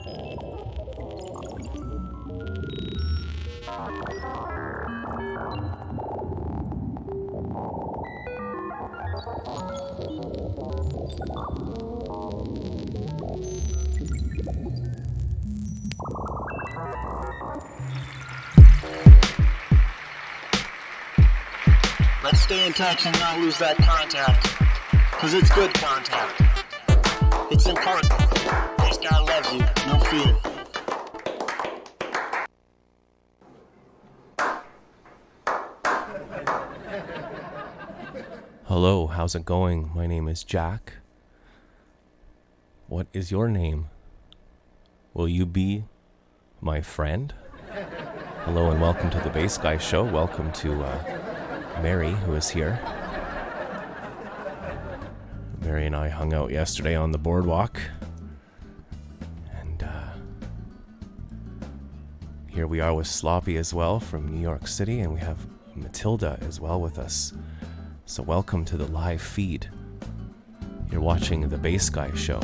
Let's stay in touch and not lose that contact, because it's good contact. It's important. This guy loves you, no fear. Hello, how's it going? My name is Jack. What is your name? Will you be my friend? Hello and welcome to the Bass Guy Show. Welcome to Mary, who is here. Mary and I hung out yesterday on the boardwalk. And here we are with Sloppy as well from New York City. And we have Matilda as well with us. So welcome to the live feed. You're watching the Bass Guy Show.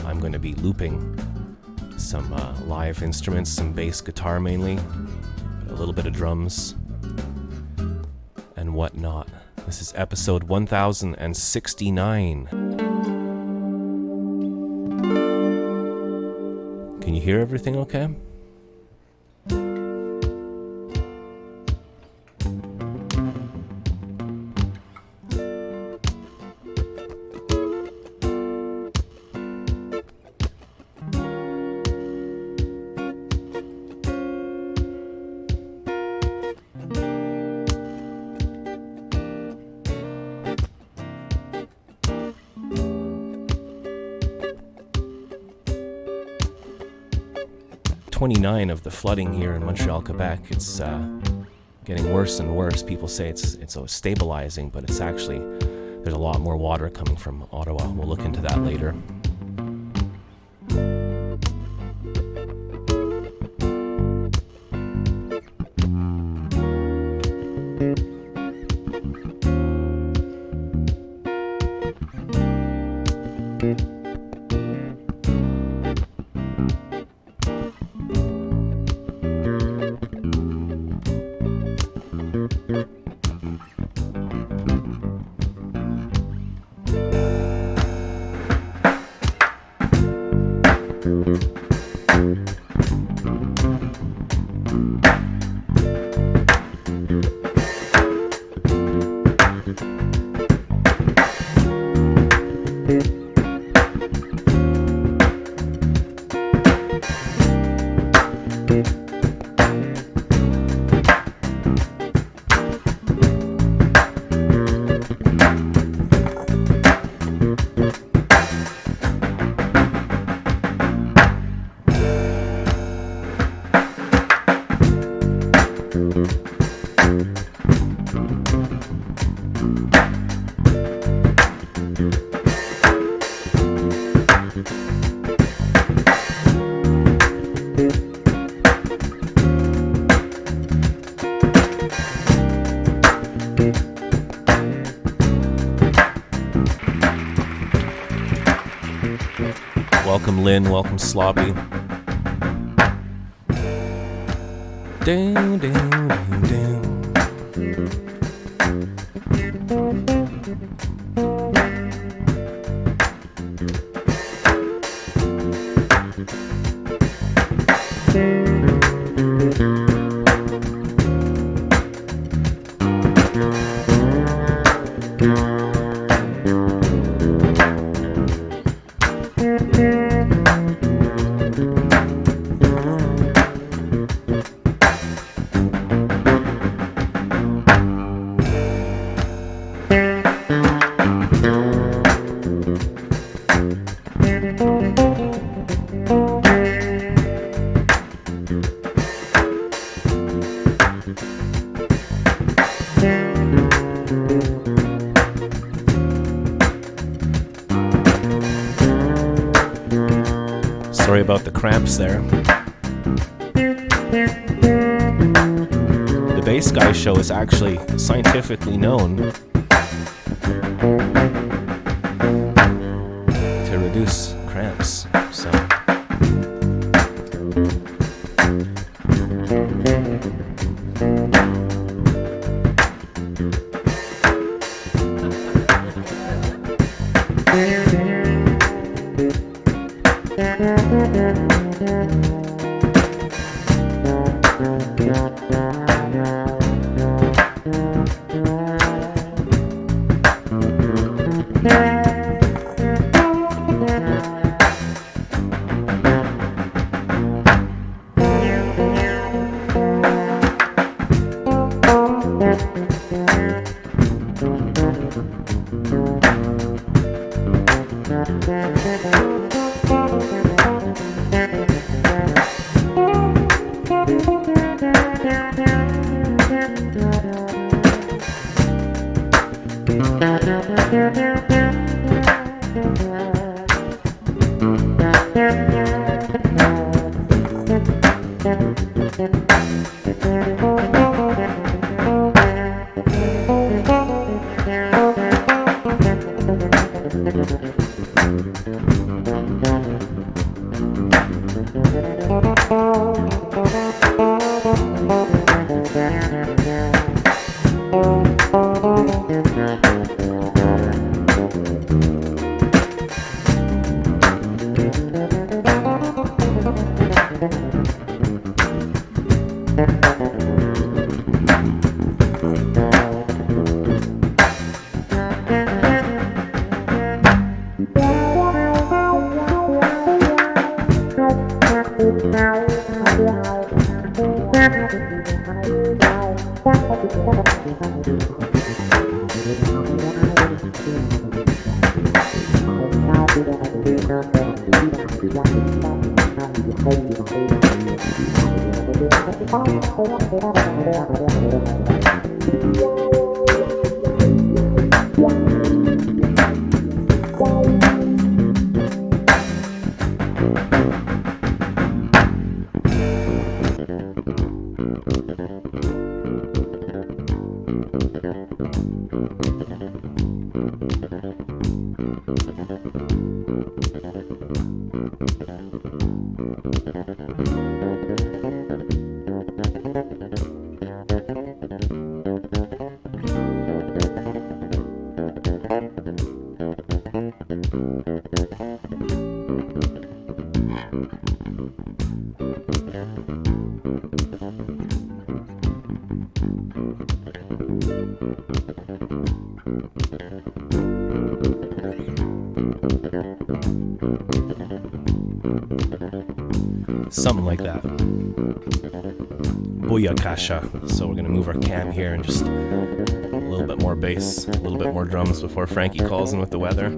I'm going to be looping some live instruments, some bass guitar mainly, a little bit of drums, and whatnot. This is episode 1069. Can you hear everything okay? Of the flooding here in Montreal, Quebec. It's getting worse and worse. People say it's stabilizing, but it's actually, there's a lot more water coming from Ottawa. We'll look into that later. Welcome Lynn, welcome Sloppy. Down, down, down, down. Sorry about the cramps there. The Bass Guy Show is actually scientifically known to reduce cramps. So Something like that. Booyakasha. So we're gonna move our cam here and just a little bit more bass, a little bit more drums before Frankie calls in with the weather.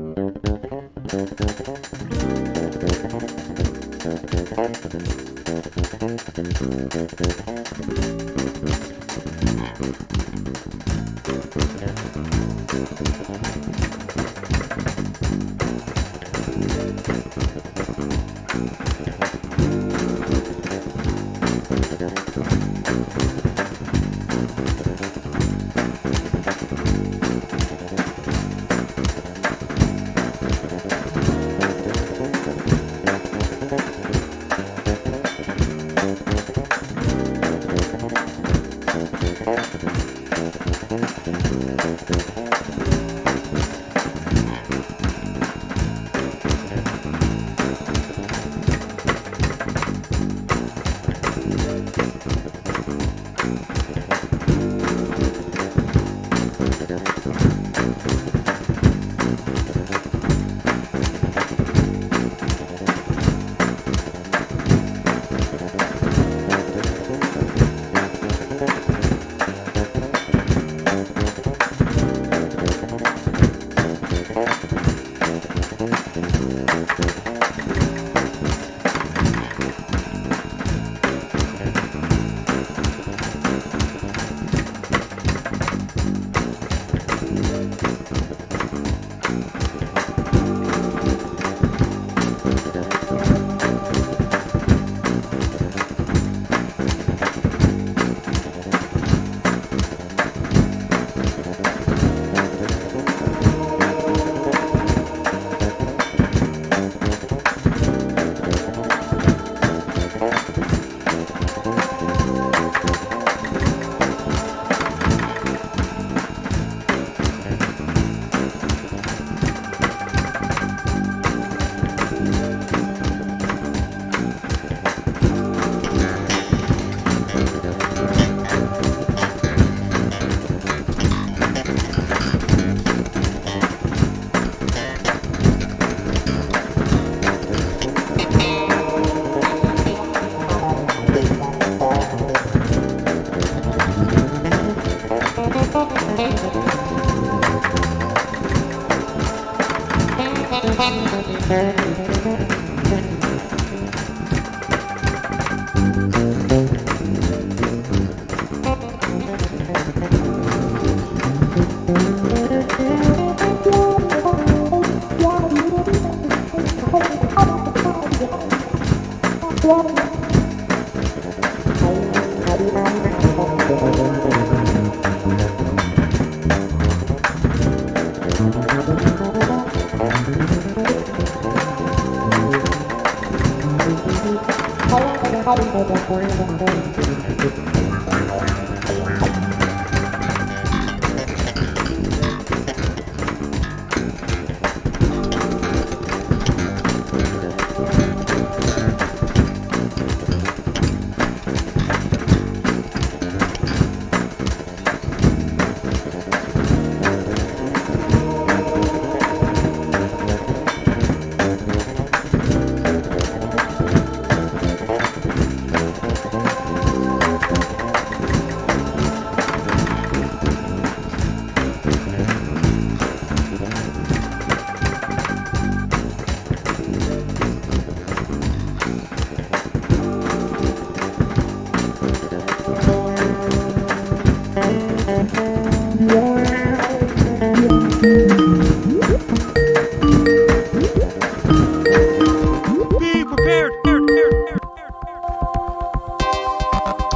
Be prepared.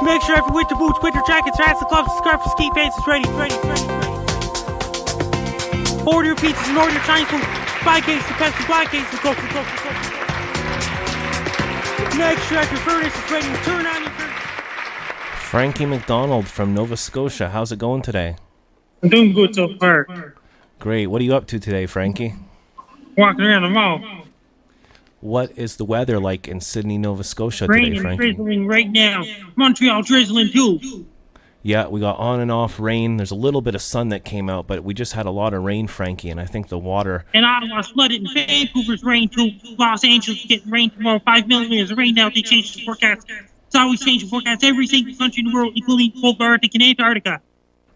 Make sure every winter boots, winter jackets, hats, and gloves, scarves, and ski pants is ready. Order your pizzas and order your Chinese food. Buy cases, depends on blind cases. Go. Make sure your furnace is ready to turn on your furnace. Frankie McDonald from Nova Scotia. How's it going today? I'm doing good so far. Great. What are you up to today, Frankie? Walking around the mall. What is the weather like in Sydney, Nova Scotia today, Raining, Frankie? drizzling right now. Montreal drizzling too. Yeah, we got on and off rain. There's a little bit of sun that came out, but we just had a lot of rain, Frankie, and I think the water... And Ottawa's flooded, and Vancouver's rain too. Los Angeles getting rain tomorrow. 5 millimeters of rain now. They changed the forecast. It's always changing forecasts. Every single country in the world, including both Arctic and Antarctica.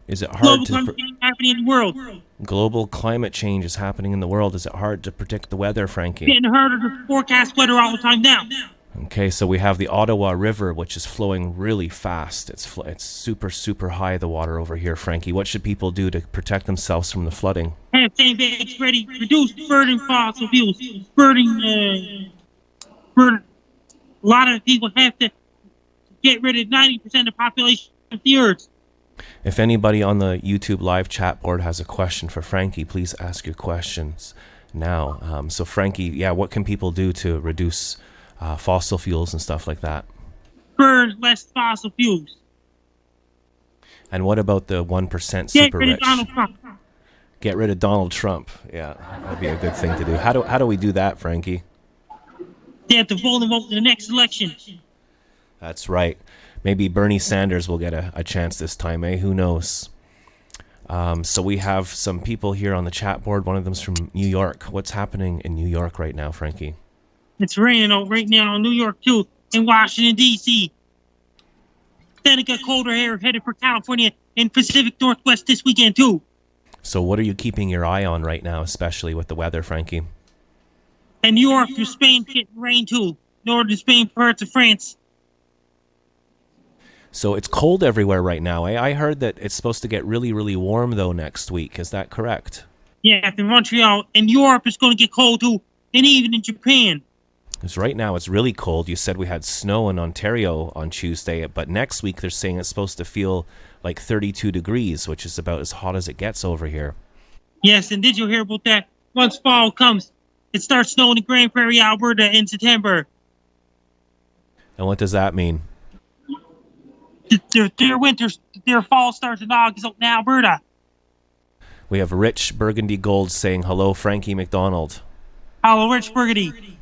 Is it hard Global to... climate change happening in the world. Global climate change is happening in the world. Is it hard to predict the weather, Frankie? Getting harder to forecast weather all the time now. Okay, so we have the Ottawa River, which is flowing really fast. It's super high, the water over here, Frankie. What should people do to protect themselves from the flooding? Have sandbags ready. Reduce burning fossil fuels. Burning. A lot of people have to get rid of 90% of the population of the earth. If anybody on the YouTube live chat board has a question for Frankie, please ask your questions now. So Frankie, yeah, what can people do to reduce fossil fuels and stuff like that? Burn less fossil fuels. And what about the 1% Get super rid of rich? Donald Trump. Get rid of Donald Trump. Yeah, that'd be a good thing to do. How do we do that, Frankie? They have to vote in the next election. That's right. Maybe Bernie Sanders will get a chance this time, eh? Who knows? So we have some people here on the chat board. One of them's from New York. What's happening in New York right now, Frankie? It's raining out right now in New York, too, in Washington, D.C. Then it got colder here, headed for California and Pacific Northwest this weekend, too. So what are you keeping your eye on right now, especially with the weather, Frankie? And New York to Spain getting rain, too. Northern Spain, parts of France. So it's cold everywhere right now. I heard that it's supposed to get really warm, though, next week. Is that correct? Yeah, in Montreal. And Europe is going to get cold, too. And even in Japan. Because right now it's really cold. You said we had snow in Ontario on Tuesday, but next week they're saying it's supposed to feel like 32 degrees, which is about as hot as it gets over here. Yes, and did you hear about that? Once fall comes, it starts snowing in Grand Prairie, Alberta in September. And what does that mean? Their fall starts in August out in Alberta. We have Rich Burgundy Gold saying, hello, Frankie McDonald. Hello, Rich Burgundy.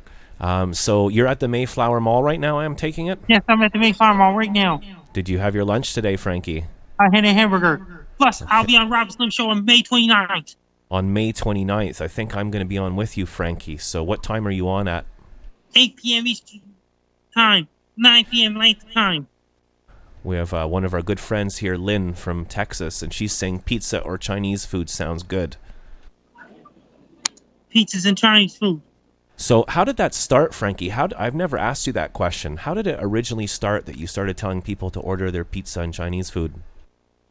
So you're at the Mayflower Mall right now, I'm taking it? Yes, I'm at the Mayflower Mall right now. Did you have your lunch today, Frankie? I had a hamburger. Plus, I'll be on Rob Slim Show on May 29th. On May 29th. I think I'm going to be on with you, Frankie. So what time are you on at? 8 p.m. Eastern Time. 9 p.m. Length Time. We have one of our good friends here, Lynn from Texas, and she's saying pizza or Chinese food sounds good. Pizzas and Chinese food. So how did that start, Frankie? I've never asked you that question. How did it originally start that you started telling people to order their pizza and Chinese food?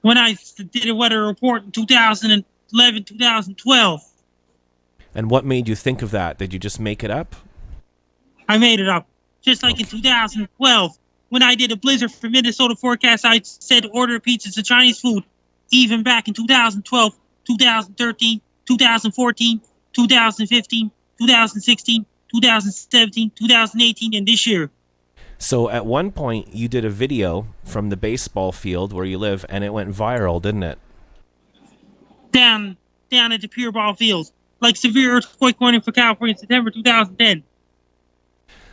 When I did a weather report in 2011, 2012. And what made you think of that? Did you just make it up? I made it up. Just like in 2012, when I did a blizzard for Minnesota forecast, I said order pizzas and Chinese food. Even back in 2012, 2013, 2014, 2015, 2016, 2017, 2018, and this year. So at one point, you did a video from the baseball field where you live, and it went viral, didn't it? Down at the Pure Ball Fields. Like severe earthquake warning for California in September 2010.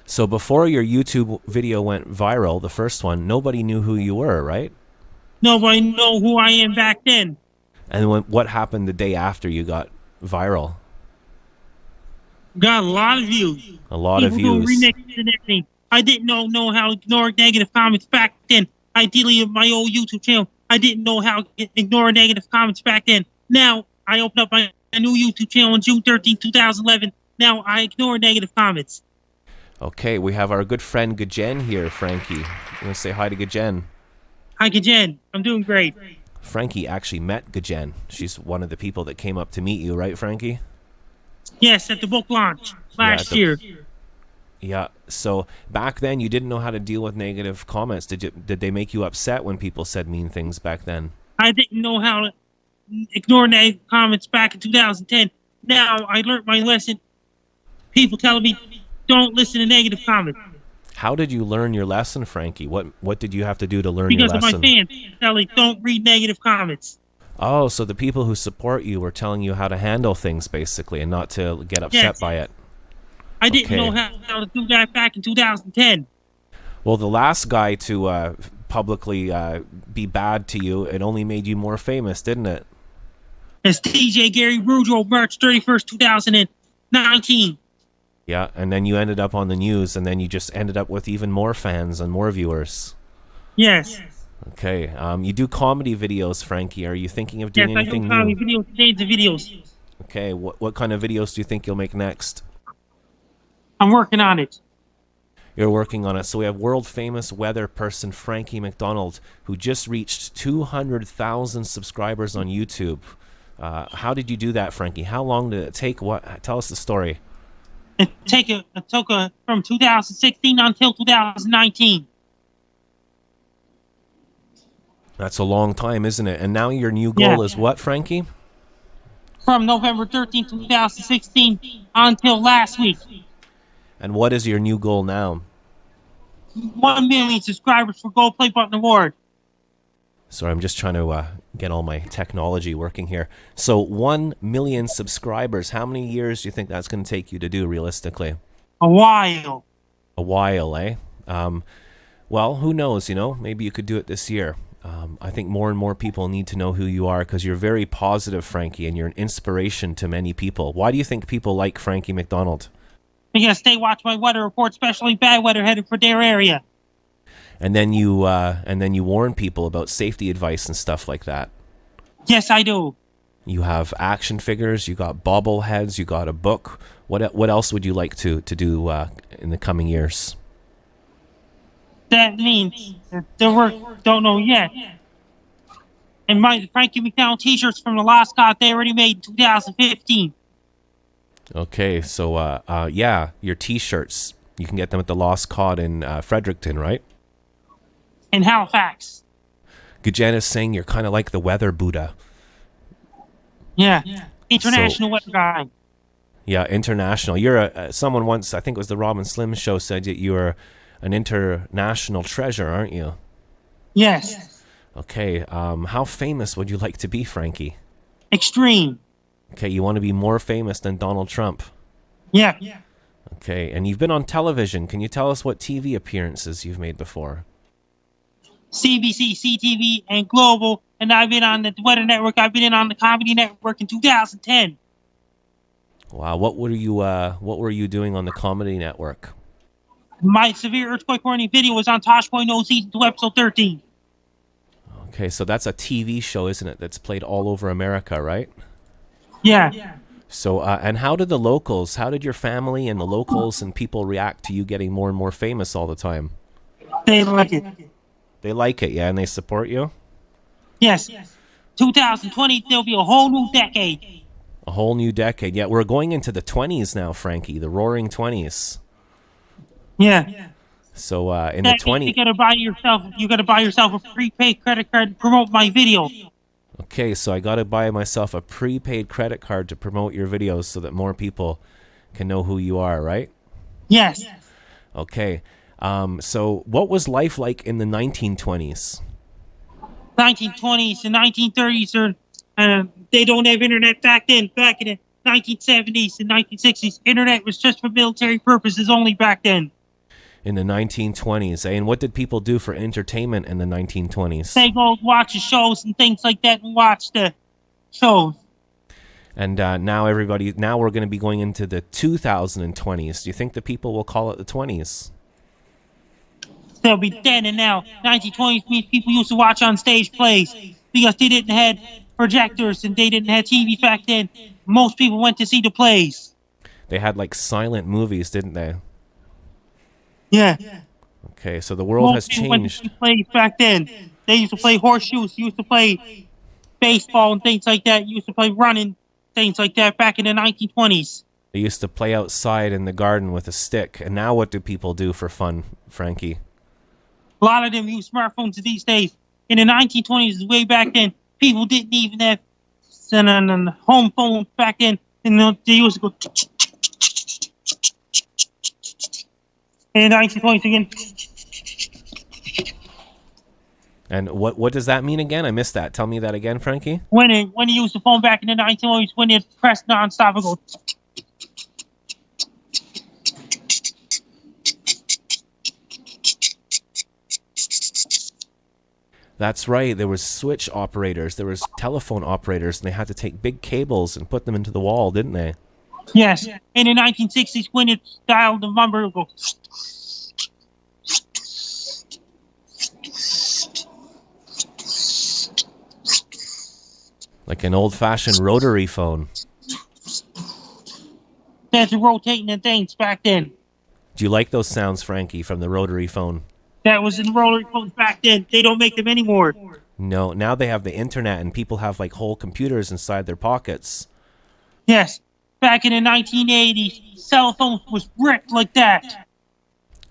So before your YouTube video went viral, the first one, nobody knew who you were, right? Nobody know who I am back then. And what happened the day after you got viral? Got a lot of views. A lot of People views. doing remixes and everything. I didn't know how to ignore negative comments back then. I deleted my old YouTube channel. I didn't know how to ignore negative comments back then. Now, I opened up my new YouTube channel on June 13, 2011. Now, I ignore negative comments. Okay, we have our good friend Gajen here, Frankie. You want to say hi to Gajen? Hi, Gajen. I'm doing great. Frankie actually met Gajen. She's one of the people that came up to meet you, right, Frankie? Yes, at the book launch last year. Yeah, so back then you didn't know how to deal with negative comments. Did they make you upset when people said mean things back then? I didn't know how to ignore negative comments back in 2010. Now I learned my lesson. People telling me, don't listen to negative comments. How did you learn your lesson, Frankie? What did you have to do to learn Because your of lesson? my fans telling, don't read negative comments. Oh, so the people who support you were telling you how to handle things, basically, and not to get upset Yes. by it. I didn't Okay. know how to do that back in 2010. Well, the last guy to publicly be bad to you, it only made you more famous, didn't it? As TJ Gary Boudreaux, March 31st, 2019. Yeah, and then you ended up on the news, and then you just ended up with even more fans and more viewers. Yes. Okay, you do comedy videos, Frankie. Are you thinking of Yes, doing I do anything comedy new? videos, shades of videos. Okay, what kind of videos do you think you'll make next? I'm working on it. You're working on it. So we have world-famous weather person Frankie McDonald, who just reached 200,000 subscribers on YouTube. How did you do that, Frankie? How long did it take? Tell us the story. It took from 2016 until 2019. That's a long time, isn't it? And now your new goal is what, Frankie? From November 13, 2016 until last week. And what is your new goal now? 1 million subscribers for Gold Play Button Award. Sorry, I'm just trying to get all my technology working here. So 1 million subscribers. How many years do you think that's going to take you to do, realistically? A while. A while, eh? Well, who knows, Maybe you could do it this year. I think more and more people need to know who you are because you're very positive, Frankie, and you're an inspiration to many people. Why do you think people like Frankie McDonald? Because they watch my weather report, especially bad weather headed for their area. And then you warn people about safety advice and stuff like that. Yes, I do. You have action figures, you got bobbleheads, you got a book. What else would you like to do in the coming years? That means the work don't know yet. And my Frankie McDonald t-shirts from the Lost Cause they already made in 2015. Okay, so yeah, your t-shirts, you can get them at the Lost Cod in Fredericton, right? In Halifax. Gajen is saying you're kind of like the weather Buddha. Yeah. International weather guy. Yeah, international. You're someone once, I think it was the Robin Slim show, said that you're an international treasure, aren't you? Yes. Okay, how famous would you like to be, Frankie? Extreme. Okay, you want to be more famous than Donald Trump? Yeah. Okay, and you've been on television. Can you tell us what TV appearances you've made before? CBC, CTV, and Global. And I've been on the Weather Network. I've been on the Comedy Network in 2010. Wow, what were you doing on the Comedy Network? My severe earthquake warning video was on Tosh.0 season 2, episode 13. Okay, so that's a TV show, isn't it? That's played all over America, right? Yeah. So, and how did your family and the locals and people react to you getting more and more famous all the time? They like it. They like it, yeah, and they support you? Yes. 2020, there'll be a whole new decade. A whole new decade. Yeah, we're going into the 20s now, Frankie, the roaring 20s. Yeah. So in the That means 20. you gotta buy yourself a prepaid credit card to promote my video. Okay, so I got to buy myself a prepaid credit card to promote your videos so that more people can know who you are, right? Yes. Okay. So what was life like in the 1920s? 1920s and 1930s they don't have internet back then. Back in the 1970s and 1960s, internet was just for military purposes only back then. In the 1920s, and what did people do for entertainment in the 1920s? They go watch the shows and things like that and watch the shows. And now we're going to be going into the 2020s. Do you think the people will call it the 20s? They'll be dead. And now 1920s means people used to watch on stage plays because they didn't have projectors and they didn't have TV back then. Most people went to see the plays. They had like silent movies, didn't they? Yeah. Okay, so the world has Most people went to changed. see plays back then. They used to play horseshoes, used to play baseball and things like that. Used to play running, things like that back in the 1920s. They used to play outside in the garden with a stick. And now what do people do for fun, Frankie? A lot of them use smartphones these days. In the 1920s, way back then, people didn't even have home phones back then. And they used to go... In the 1920s again. And what does that mean again? I missed that. Tell me that again, Frankie. When you used the phone back in the 1920s, when it pressed nonstop, it go... That's right. There was switch operators. There was telephone operators, and they had to take big cables and put them into the wall, didn't they? Yes. In the 1960s, when it dialed the number, it go... Like an old-fashioned rotary phone. That's rotating the things back then. Do you like those sounds, Frankie, from the rotary phone? That was in rotary phones back then. They don't make them anymore. No, now they have the internet, and people have like whole computers inside their pockets. Yes. Back in the 1980s, cell phones was brick like that.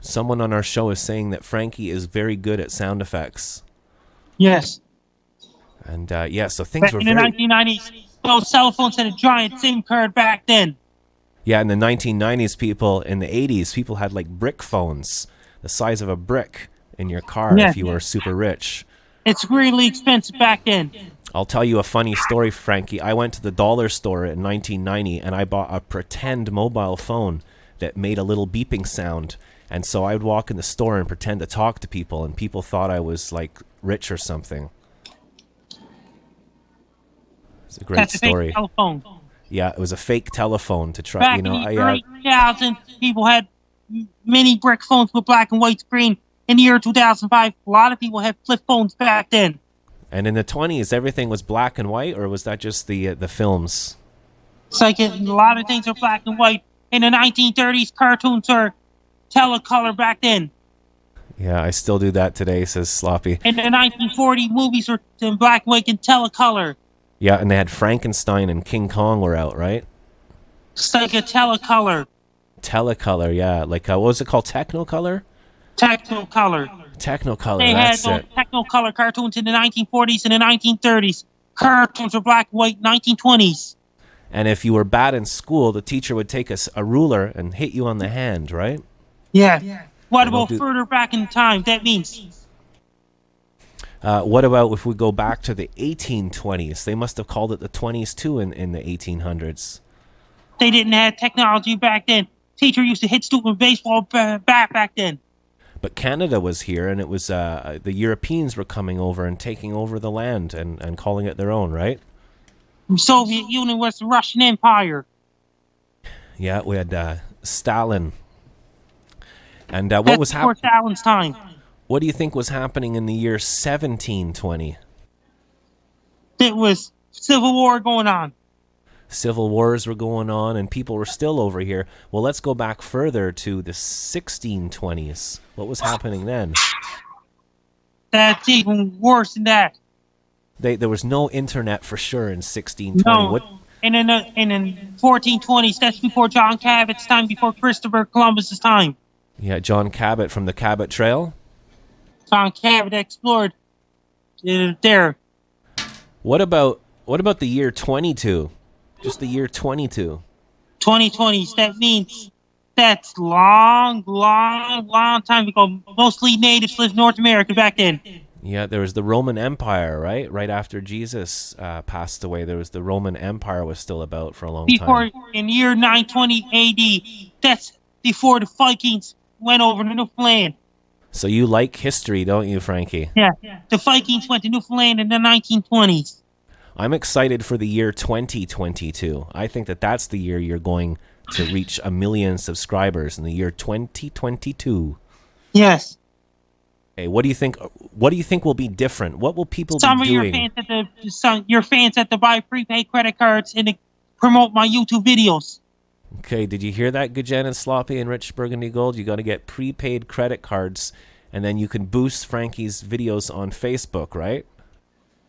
Someone on our show is saying that Frankie is very good at sound effects. Yes. And yeah, so things Back were in the very... 1990s, those cell phones had a giant SIM card back then. Yeah, in the 1990s, in the 80s, people had like brick phones, the size of a brick in your car Yeah. if you were super rich. It's really expensive back then. I'll tell you a funny story, Frankie. I went to the dollar store in 1990 and I bought a pretend mobile phone that made a little beeping sound. And so I would walk in the store and pretend to talk to people, and people thought I was like rich or something. It's a great That's a story. fake telephone. Yeah, it was a fake telephone to try, Back you know. in the early 2000s, people had mini brick phones with black and white screen. In the year 2005, a lot of people had flip phones back then. And in the 20s, everything was black and white, or was that just the films? It's like a lot of things are black and white. In the 1930s, cartoons are telecolor back then. Yeah, I still do that today, says Sloppy. In the 1940s, movies were in black and white and telecolor. Yeah, and they had Frankenstein and King Kong were out, right? It's like a telecolor. Telecolor, yeah. Like, what was it called? Technicolor? Technicolor. Technicolor, They had that's those it. Technicolor cartoons in the 1940s and the 1930s. Cartoons were black and white 1920s. And if you were bad in school, the teacher would take a ruler and hit you on the hand, right? Yeah. What They don't about do- further back in time? That means... What about if we go back to the 1820s? They must have called it the 20s too in the 1800s. They didn't have technology back then. Teacher used to hit student with baseball bat back then. But Canada was here, and it was the Europeans were coming over and taking over the land and calling it their own, right? The Soviet Union was the Russian Empire. Yeah, we had Stalin. And what was before happening? Stalin's time. What do you think was happening in the year 1720? There was Civil War going on. Civil wars were going on, and people were still over here. Well, let's go back further to the 1620s. What was happening then? That's even worse than that. There was no internet for sure in 1620. No. What? And in 1420s, that's before John Cabot's time, before Christopher Columbus's time. Yeah, John Cabot from the Cabot Trail. John Cabot explored there. What about the year 22? Just the year 22. 2020s. That means that's long time ago. Mostly natives lived in North America back then. Yeah, there was the Roman Empire, right? Right after Jesus passed away, there was the Roman Empire was still about for a long time. In year 920 AD, that's before the Vikings went over to Newfoundland. So you like history, don't you, Frankie? Yeah, the Vikings went to Newfoundland in the 1920s. I'm excited for the year 2022. I think that's the year you're going to reach 1 million subscribers, in the year 2022. Yes. Hey, what do you think? What do you think will be different? What will people Some be of doing? your fans at the buy prepaid credit cards and to promote my YouTube videos. Okay, did you hear that, Gajen and Sloppy and Rich Burgundy Gold? You got to get prepaid credit cards, and then you can boost Frankie's videos on Facebook, right?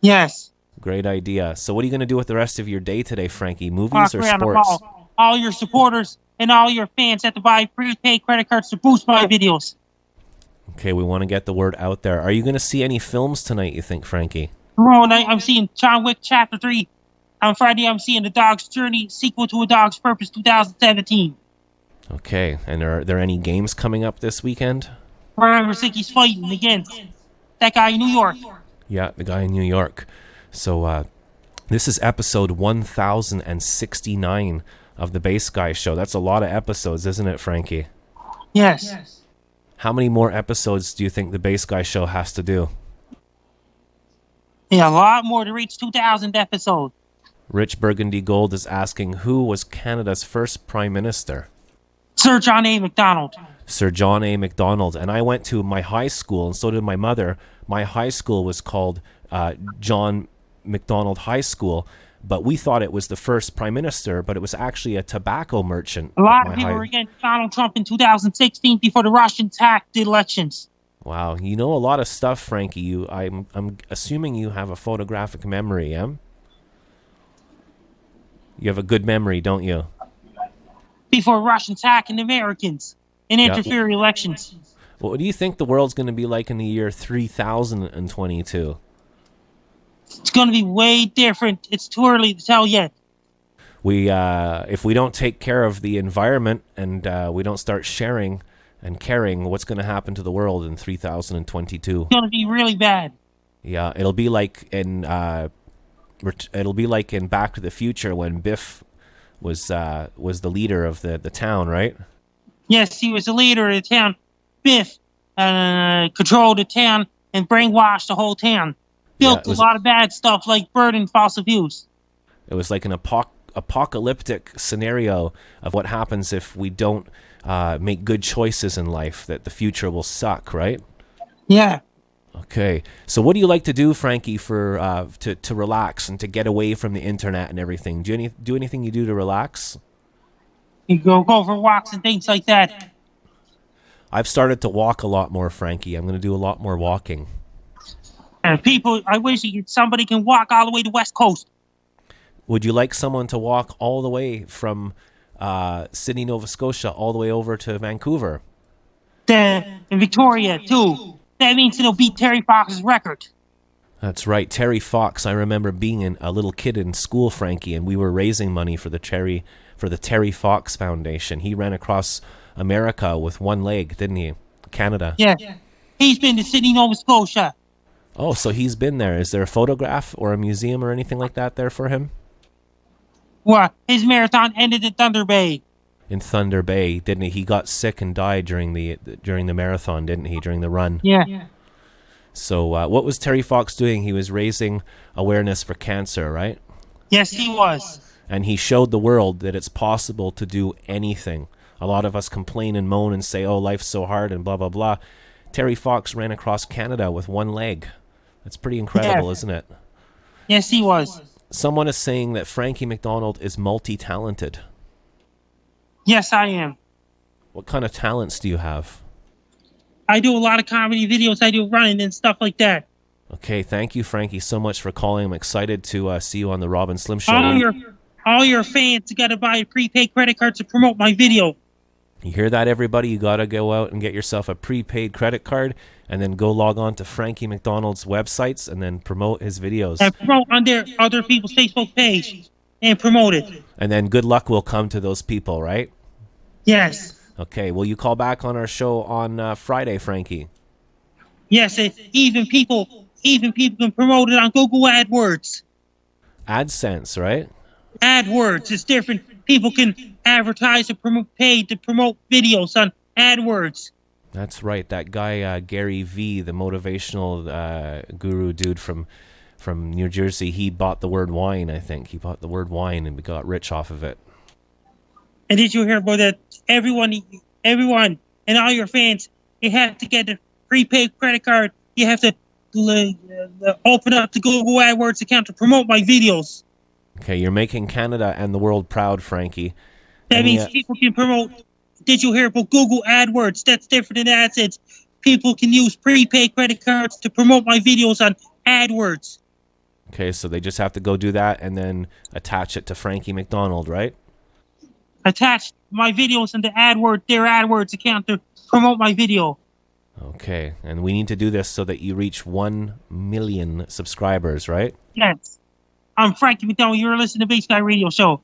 Yes. Great idea. So what are you going to do with the rest of your day today, Frankie? Movies Walk or around the sports? mall. All your supporters and all your fans have to buy prepaid credit cards to boost my videos. Okay, we want to get the word out there. Are you going to see any films tonight, you think, Frankie? Tomorrow night, I'm seeing John Wick Chapter 3. On Friday, I'm seeing The Dog's Journey, sequel to A Dog's Purpose 2017. Okay, and are there any games coming up this weekend? Ryan Rosicki's fighting against that guy in New York. Yeah, the guy in New York. So this is episode 1069 of the Bass Guy Show. That's a lot of episodes, isn't it, Frankie? Yes. How many more episodes do you think the Bass Guy Show has to do? Yeah, a lot more to reach 2,000 episodes. Rich Burgundy Gold is asking, who was Canada's first Prime Minister? Sir John A. Macdonald. Sir John A. Macdonald. And I went to my high school, and so did my mother. My high school was called John Macdonald High School, but we thought it was the first Prime Minister, but it was actually a tobacco merchant. A lot of people were against Donald Trump in 2016 before the Russians hacked the elections. Wow, you know a lot of stuff, Frankie. I'm assuming you have a photographic memory, yeah? You have a good memory, don't you? Before Russians hacking Americans and interfere in elections. Well, what do you think the world's going to be like in the year 3022? It's going to be way different. It's too early to tell yet. If we don't take care of the environment and we don't start sharing and caring, what's going to happen to the world in 3022? It's going to be really bad. Yeah, it'll be like in Back to the Future when Biff was the leader of the town, right? Yes, he was the leader of the town. Biff controlled the town and brainwashed the whole town. Built a lot of bad stuff like burning fossil fuels. It was like an apocalyptic scenario of what happens if we don't make good choices in life, that the future will suck, right? Yeah. Okay. So what do you like to do, Frankie, for to relax and to get away from the internet and everything? Do you do anything you do to relax? You go for walks and things like that. I've started to walk a lot more, Frankie. I'm going to do a lot more walking. And I wish somebody can walk all the way to West Coast. Would you like someone to walk all the way from Sydney, Nova Scotia, all the way over to Vancouver? In Victoria, too. That means it'll beat Terry Fox's record. That's right. Terry Fox. I remember being a little kid in school, Frankie, and we were raising money for the Terry Fox Foundation. He ran across America with one leg, didn't he? Canada. Yeah. He's been to Sydney, Nova Scotia. Oh, so he's been there. Is there a photograph or a museum or anything like that there for him? Well, his marathon ended at Thunder Bay. In Thunder Bay, didn't he? He got sick and died during the marathon, didn't he? During the run. Yeah. So what was Terry Fox doing? He was raising awareness for cancer, right? Yes, he was. And he showed the world that it's possible to do anything. A lot of us complain and moan and say, oh, life's so hard and blah, blah, blah. Terry Fox ran across Canada with one leg. That's pretty incredible, isn't it? Yes, he was. Someone is saying that Frankie Macdonald is multi-talented. Yes, I am. What kind of talents do you have? I do a lot of comedy videos. I do running and stuff like that. Okay, thank you, Frankie, so much for calling. I'm excited to see you on the Rob and Slim Show. All your fans got to buy a prepaid credit card to promote my video. You hear that, everybody? You got to go out and get yourself a prepaid credit card and then go log on to Frankie McDonald's websites and then promote his videos. And promote on their other people's Facebook page and promote it. And then good luck will come to those people, right? Yes. Okay, will you call back on our show on Friday, Frankie? Yes, even people can promote it on Google AdWords. AdSense, right? AdWords is different. People can advertise or pay to promote videos on AdWords. That's right. That guy Gary V, the motivational guru dude from New Jersey, he bought the word wine. I think he bought the word wine and got rich off of it. And did you hear about that? Everyone, and all your fans, you have to get a prepaid credit card. You have to open up the Google AdWords account to promote my videos. Okay, you're making Canada and the world proud, Frankie. That means people can promote. Did you hear about Google AdWords? That's different than AdSense. People can use prepaid credit cards to promote my videos on AdWords. Okay, so they just have to go do that and then attach it to Frankie McDonald, right? Attach my videos into their AdWords account to promote my video. Okay, and we need to do this so that you reach 1 million subscribers, right? Yes. I'm Frankie McDonald. You're listening to Base Guy Radio Show.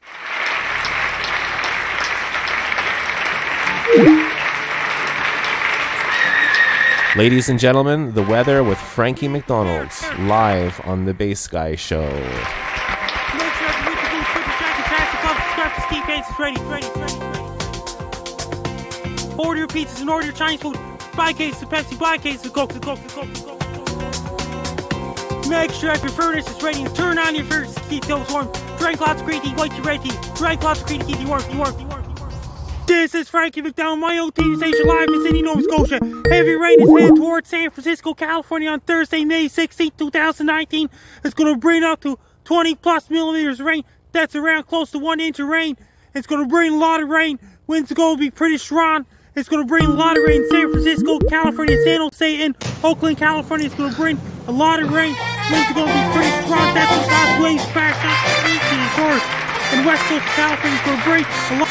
Ladies and gentlemen, the weather with Frankie McDonald, live on the Base Guy Show. Make sure you put your jacket, pass the cup, the Steve Bates is ready. Order your pizzas and order your Chinese food. Buy cases of Pepsi, buy cases of Coke. Make sure if your furnace is ready to turn on your furnace to keep those warm. Drink lots of green tea, white tea, red tea. Drink lots of green tea to keep you warm. This is Frankie McDonald, my own TV station live in Sydney, Nova Scotia. Heavy rain is headed towards San Francisco, California on Thursday, May 16, 2019. It's going to bring up to 20 plus millimeters of rain. That's around close to 1 inch of rain. It's going to bring a lot of rain. Winds are going to be pretty strong. It's going to bring a lot of rain in San Francisco, California, San Jose, and Oakland, California. It's going to bring a lot of rain. Winds are going to be pretty strong. That's what God's waves back up to east and north. And West Coast of California is going to bring a lot.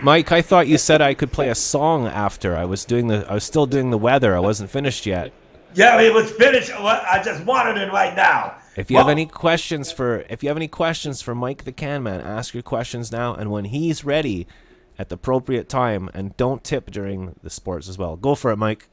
Mike, I thought you said I could play a song after. I was still doing the weather. I wasn't finished yet. Yeah, it was finished. I just wanted it right now. If you have any questions for Mike the Can Man, ask your questions now, and when he's ready, at the appropriate time, and don't tip during the sports as well. Go for it, Mike.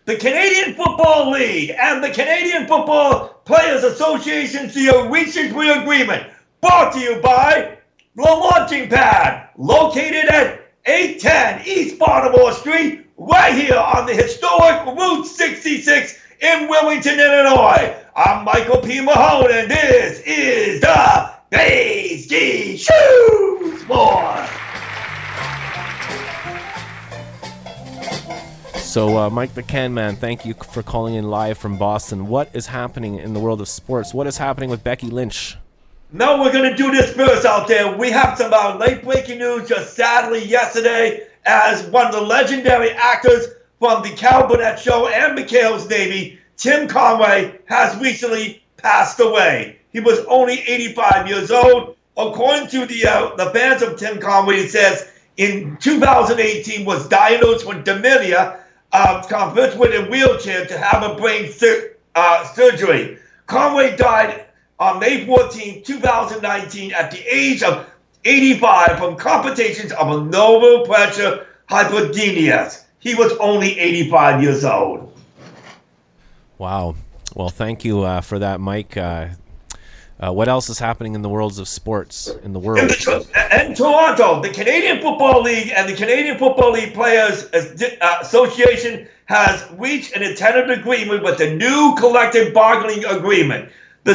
The Canadian Football League and the Canadian Football Players Association are reaching an agreement. Brought to you by The Launching Pad, located at 810 East Baltimore Street, right here on the historic Route 66 in Wilmington, Illinois. I'm Michael P. Mahone, and this is the Base G Shoe Sport. So, Mike the Can Man, thank you for calling in live from Boston. What is happening in the world of sports? What is happening with Becky Lynch? No, we're going to do this first out there. We have some late-breaking news just sadly yesterday as one of the legendary actors from the Carol Burnett Show and McHale's Navy, Tim Conway, has recently passed away. He was only 85 years old. According to the fans of Tim Conway, it says in 2018 was diagnosed with dementia, converted with a wheelchair to have a brain surgery. Conway died on May 14, 2019, at the age of 85 from complications of a low pressure hypergenius. He was only 85 years old. Wow. Well, thank you for that, Mike. What else is happening in the worlds of sports in the world? In Toronto, the Canadian Football League and the Canadian Football League Players Association has reached an tentative agreement with the new collective bargaining agreement,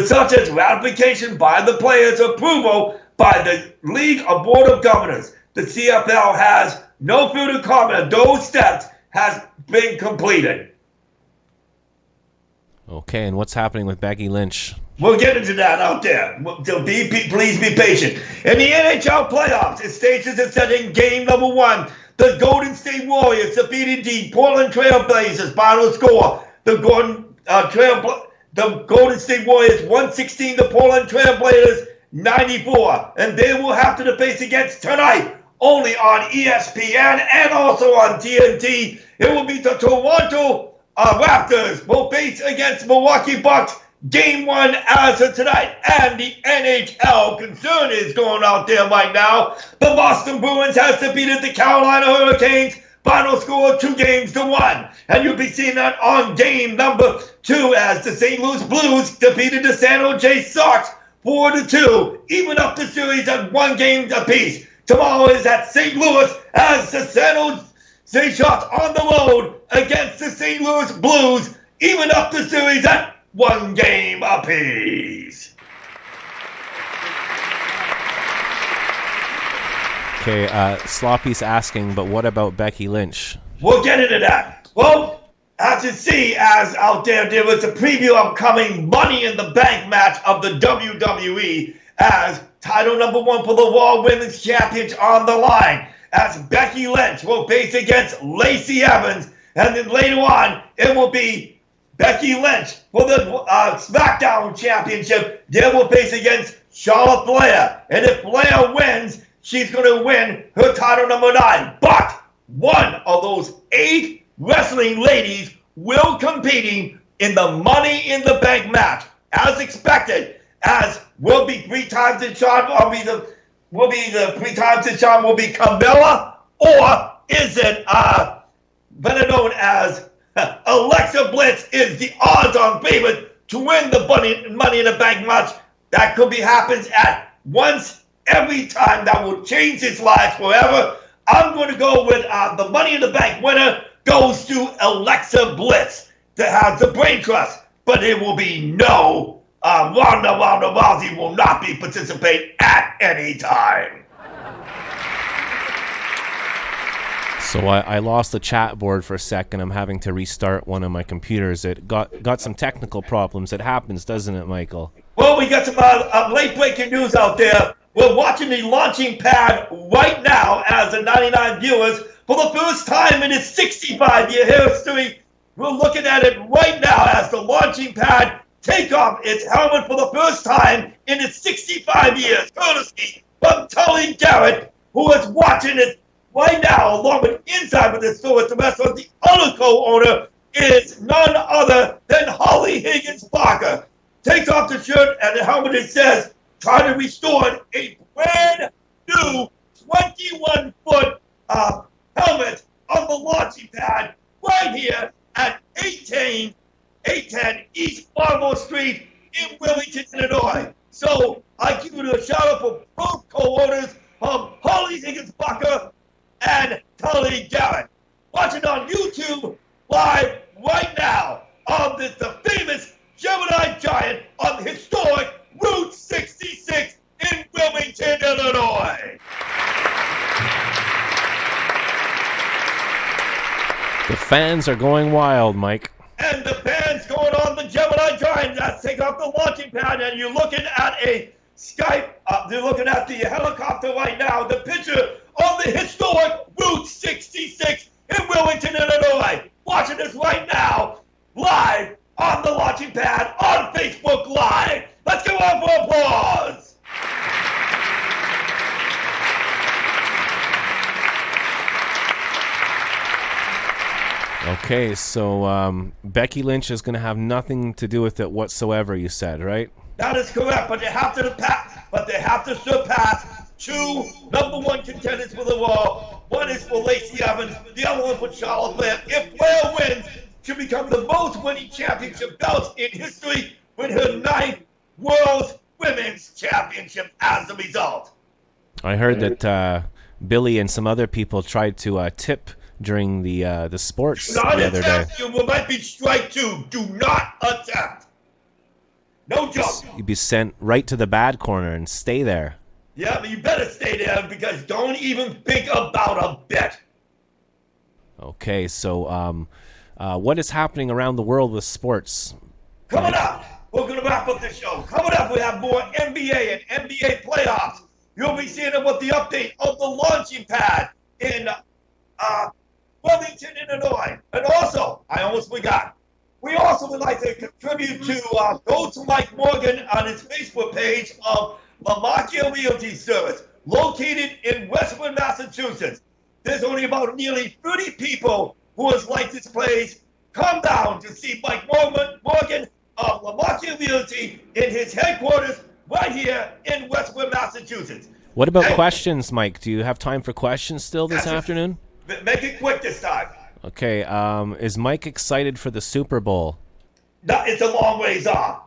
such as ratification by the players, approval by the League of Board of Governors. The CFL has no further comment. Those steps has been completed. Okay, and what's happening with Becky Lynch? We'll get into that out there. So please be patient. In the NHL playoffs, it stages is set in game number 1. The Golden State Warriors defeated the Portland Trail Blazers. Final score: the Golden State Warriors 116, the Portland Trail Blazers 94, and they will have to face against tonight only on ESPN and also on TNT. It will be the Toronto Raptors will face against Milwaukee Bucks. Game 1 as of tonight, and the NHL concern is going out there right now. The Boston Bruins has defeated the Carolina Hurricanes. Final score 2-1, and you'll be seeing that on game number 2 as the St. Louis Blues defeated the San Jose Sox 4-2, even up the series at 1 game apiece. Tomorrow is at St. Louis as the San Jose Sharks on the road against the St. Louis Blues, even up the series at 1 game apiece. Okay, Sloppy's asking, but what about Becky Lynch? We'll get into that. Well, as you see, as out there was a preview of upcoming Money in the Bank match of the WWE as title number 1 for the Raw Women's Champions on the line, as Becky Lynch will face against Lacey Evans, and then later on it will be Becky Lynch for the SmackDown Championship. They will face against Charlotte Flair, and if Flair wins, she's going to win her title number 9. But one of those 8 wrestling ladies will competing in the Money in the Bank match, as expected, as will be 3 times in charge, will be the 3 times in charge will be Carmella, or is it better known as Alexa Bliss is the odds-on favorite to win the Money in the Bank match. That could be happens at once every time. That will change his life forever. I'm going to go with the Money in the Bank winner goes to Alexa Bliss that has the brain trust, but it will be no Ronda Rousey will not be participating at any time. So I lost the chat board for a second. I'm having to restart one of my computers. It got some technical problems. It happens, doesn't it, Michael? Well, we got some late-breaking news out there. We're watching the launching pad right now as the 99 viewers. For the first time in its 65-year history, we're looking at it right now as the launching pad take off its helmet for the first time in its 65 years, courtesy from Tully Garrett, who is watching it right now, along with inside of this store at the restaurant. The other co-owner is none other than Holly Higgins Parker. Takes off the shirt and the helmet. It says, try to restore a brand new 21-foot helmet on the launching pad right here at 810 East Baltimore Street in Wilmington, Illinois. So I give you a shout out for both co-owners of Holly Higgins Parker and Tully Garrett. Watching on YouTube live right now on the famous Gemini Giant on the historic Route 66 in Wilmington, Illinois. The fans are going wild, Mike. And the fans going on the Gemini Giant. Let's take off the launching pad, and you're looking at a Skype. You're looking at the helicopter right now. The picture of the historic Route 66 in Wilmington, Illinois. Watching this right now, live on the launching pad on Facebook Live. Let's go on for applause. Okay, so Becky Lynch is going to have nothing to do with it whatsoever, you said, right? That is correct, but they have to surpass 2 number 1 contenders for the Raw. One is for Lacey Evans, the other one for Charlotte Flair. If Flair wins, she'll become the most winning championship belts in history with her 9th World Women's Championship as a result. I heard that Billy and some other people tried to tip during the sports the other day. You might be strike 2. Do not attempt. No joke. You'd be sent right to the bad corner and stay there. Yeah, but you better stay there because don't even think about a bet. Okay, so what is happening around the world with sports? Coming up, we're going to wrap up the show. Coming up, we have more NBA and NBA playoffs. You'll be seeing it with the update of the launching pad in Wilmington, Illinois. And also, I almost forgot, we also would like to contribute to go to Mike Morgan on his Facebook page of Lamakia Realty Service, located in Westwood, Massachusetts. There's only about nearly 30 people who has liked this place. Come down to see Mike Morgan of Lamakia Realty in his headquarters right here in Westwood, Massachusetts. What about questions, Mike? Do you have time for questions still this afternoon? Make it quick this time. Okay, is Mike excited for the Super Bowl? No, it's a long ways off.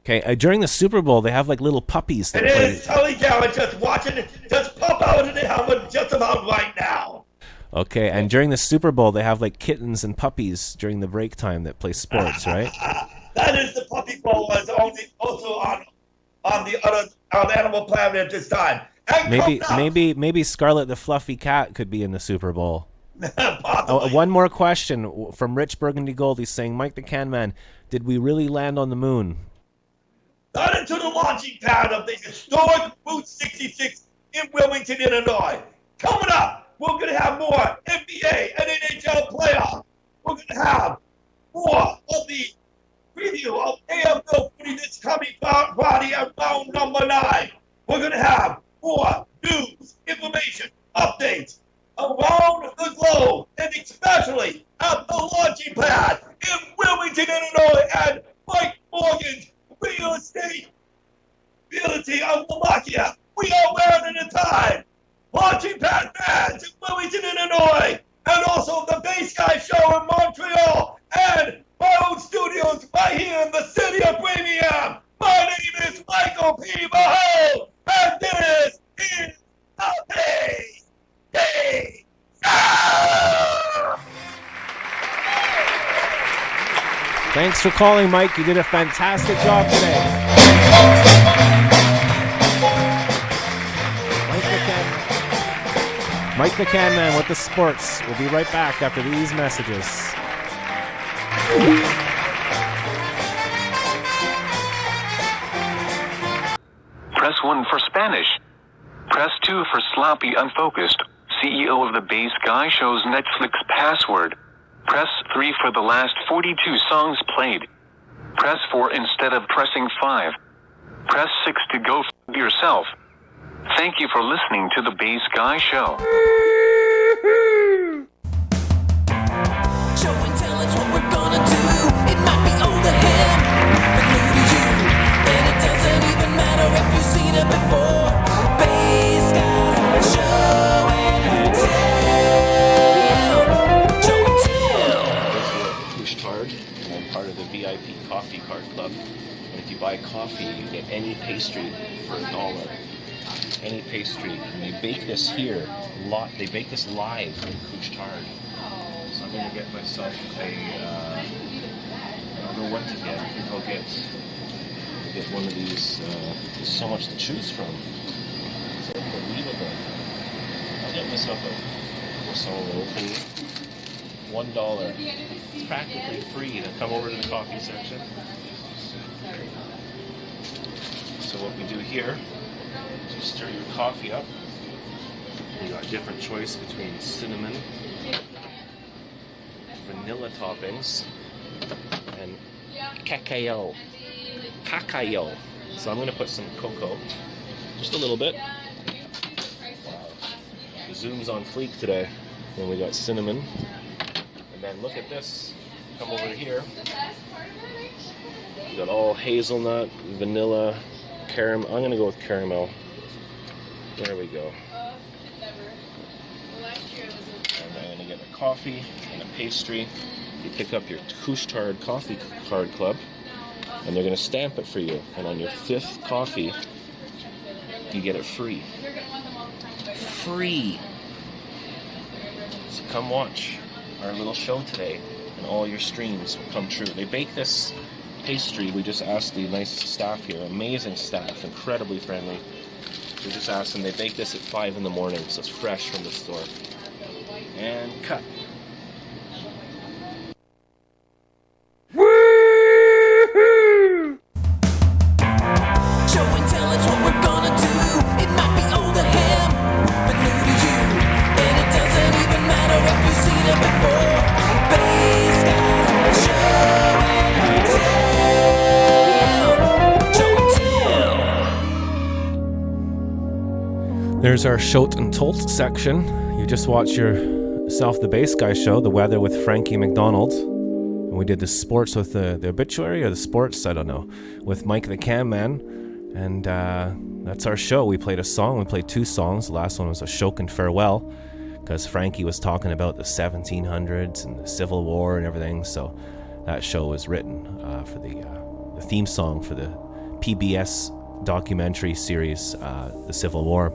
Okay, during the Super Bowl, they have like little puppies that It play. is Tully Garrett just watching it, just pop out of the helmet just about right now. Okay, and during the Super Bowl, they have like kittens and puppies during the break time that play sports, right? That is the puppy bowl that's also on the other on Animal Planet at this time. And Maybe Scarlet the Fluffy Cat could be in the Super Bowl. possibly. One more question from Rich Burgundy Gold. He's saying, Mike the Can Man, did we really land on the moon? Not into the launching pad of the historic Route 66 in Wilmington, Illinois. Coming up, we're going to have more NBA and NHL playoffs. We're going to have more of the preview of AFL footy this coming Friday at round number 9. We're going to have more news, information, updates around the globe, and especially at the launching pad in Wilmington, Illinois, and Mike Morgan's Real Estate Realty of Lamakia. We are wearing at a time. Launching pad fans in Wilmington, Illinois, and also the Bay Sky Show in Montreal, and my own studios right here in the city of Framingham. My name is Michael P. Mahone, and this is the Bay Show. Thanks for calling, Mike. You did a fantastic job today. Mike the Can Man with the sports. We'll be right back after these messages. Press 1 for Spanish. Press 2 for Sloppy Unfocused, CEO of the Bay Sky Show's Netflix password. Press 3 for the last 42 songs played. Press 4 instead of pressing 5. Press 6 to go f*** yourself. Thank you for listening to the Bay Sky Show. Show and tell us what we're gonna do. It might be over him, but who do you? And it doesn't even matter if you've seen it before. Bay Sky Show and tell. Show and tell. Push card, and I'm part of the VIP Coffee Card Club. And if you buy coffee, you get any pastry for $1. Any pastry. And they bake this here. They bake this live in Couche-Tard. So I'm going to get myself I don't know what to get. I think I'll get one of these. There's so much to choose from. It's unbelievable. I'll get myself a croissant roll for $1. It's practically free to come over to the coffee section. So what we do here is you stir your coffee up. You got a different choice between cinnamon, vanilla toppings, and cacao. So I'm going to put some cocoa, just a little bit. Wow. The Zoom's on fleek today. Then we got cinnamon. And then look at this. Come over here. We got all hazelnut, vanilla, caramel. I'm going to go with caramel. There we go. And I'm going to get a coffee and a pastry. You pick up your Couche-Tard Coffee Card Club, and they're going to stamp it for you. And on your 5th coffee, you get it free. Free! So come watch our little show today, and all your streams will come true. They bake this pastry. We just asked the nice staff here, amazing staff, incredibly friendly. We just asked them, they bake this at 5 in the morning, so it's fresh from the store. And cut. Woo! before. Bass guys, show and tell. Show and tell. There's our Shout and Tolt section. You just watched yourself the Bass Guy show, the weather with Frankie McDonald. And we did the sports with the obituary or the sports, I don't know, with Mike the Cam Man. And that's our show. We played a song. We played 2 songs. The last one was a Shout and Farewell, because Frankie was talking about the 1700s and the Civil War and everything. So that show was written for the theme song for the PBS documentary series, The Civil War.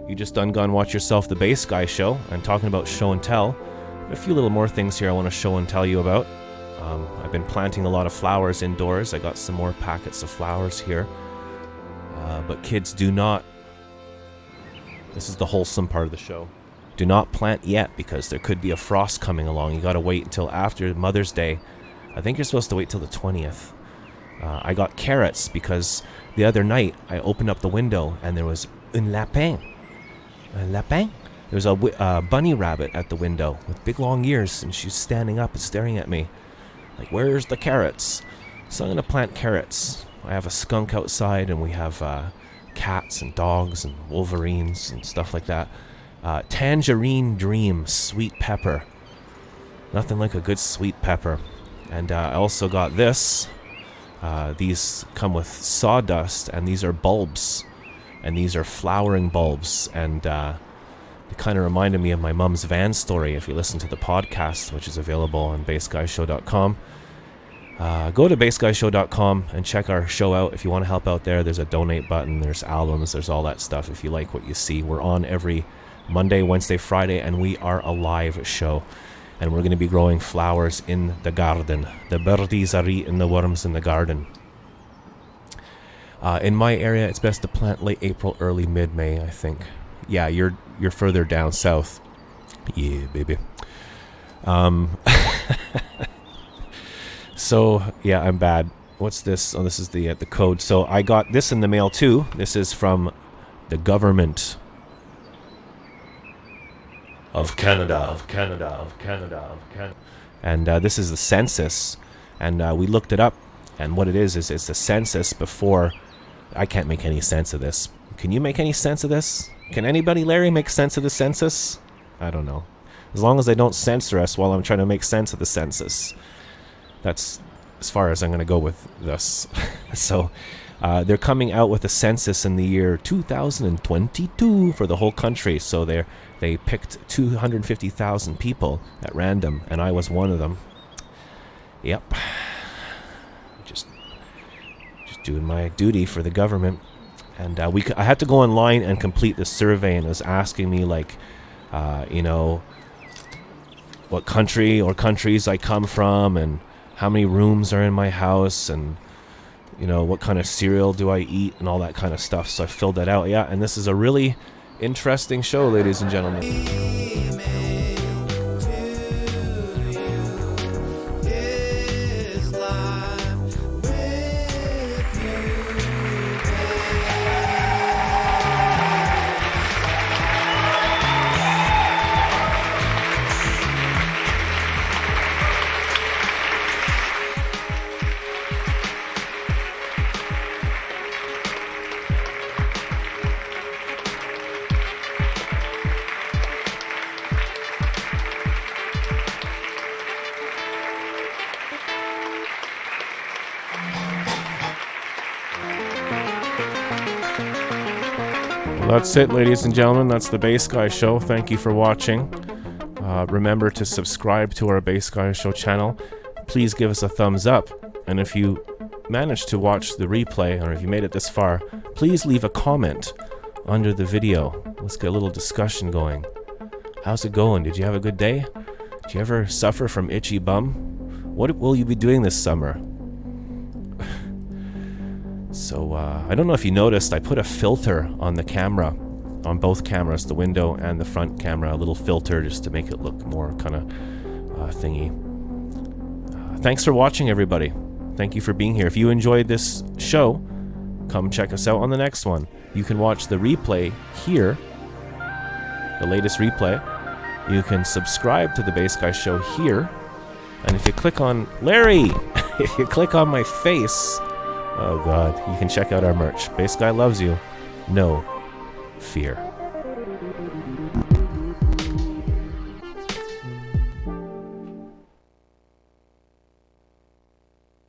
You just gone watch yourself the Bass Guy show, and talking about show and tell. A few little more things here I want to show and tell you about. I've been planting a lot of flowers indoors. I got some more packets of flowers here. But kids, do not, this is the wholesome part of the show, do not plant yet, because there could be a frost coming along. You got to wait until after Mother's Day. I think you're supposed to wait till the 20th. I got carrots because the other night I opened up the window and there was un lapin. A lapin? There's a bunny rabbit at the window with big long ears, and she's standing up and staring at me like, where's the carrots? So I'm going to plant carrots. I have a skunk outside, and we have cats and dogs and wolverines and stuff like that. Tangerine Dream sweet pepper. Nothing like a good sweet pepper. And I also got this. These come with sawdust, and these are bulbs. And these are flowering bulbs. And it kind of reminded me of my mom's van story, if you listen to the podcast, which is available on bassguyshow.com. Go to bassguyshow.com and check our show out. If you want to help out there, there's a donate button, there's albums, there's all that stuff. If you like what you see, we're on every Monday, Wednesday, Friday, and we are a live show. And we're going to be growing flowers in the garden. The birdies are eating the worms in the garden. In my area, it's best to plant late April, early mid-May, I think. Yeah, you're further down south. Yeah, baby. So, yeah, I'm bad. What's this? Oh, this is the code. So I got this in the mail, too. This is from the government of Canada. And this is the census. And we looked it up. And what it is it's the census before... I can't make any sense of this. Can you make any sense of this? Can anybody, Larry, make sense of the census? I don't know. As long as they don't censor us while I'm trying to make sense of the census. That's as far as I'm going to go with this. So they're coming out with a census in the year 2022 for the whole country. So they picked 250,000 people at random, and I was one of them. Yep. Just doing my duty for the government. And I had to go online and complete the survey, and it was asking me, like, what country or countries I come from, and how many rooms are in my house, and, what kind of cereal do I eat, and all that kind of stuff. So I filled that out, yeah. And this is a really interesting show, ladies and gentlemen. That's it, ladies and gentlemen. That's the Bass Guy Show. Thank you for watching. Remember to subscribe to our Bass Guy Show channel. Please give us a thumbs up. And if you managed to watch the replay, or if you made it this far, please leave a comment under the video. Let's get a little discussion going. How's it going? Did you have a good day? Did you ever suffer from itchy bum? What will you be doing this summer? So, I don't know if you noticed, I put a filter on the camera, on both cameras, the window and the front camera, a little filter just to make it look more kind of thingy. Thanks for watching, everybody. Thank you for being here. If you enjoyed this show, come check us out on the next one. You can watch the replay here, the latest replay, You can subscribe to the Bass Guy Show here. And if you click on Larry, if you click on my face, oh God, you can check out our merch. Bass Guy loves you. No fear.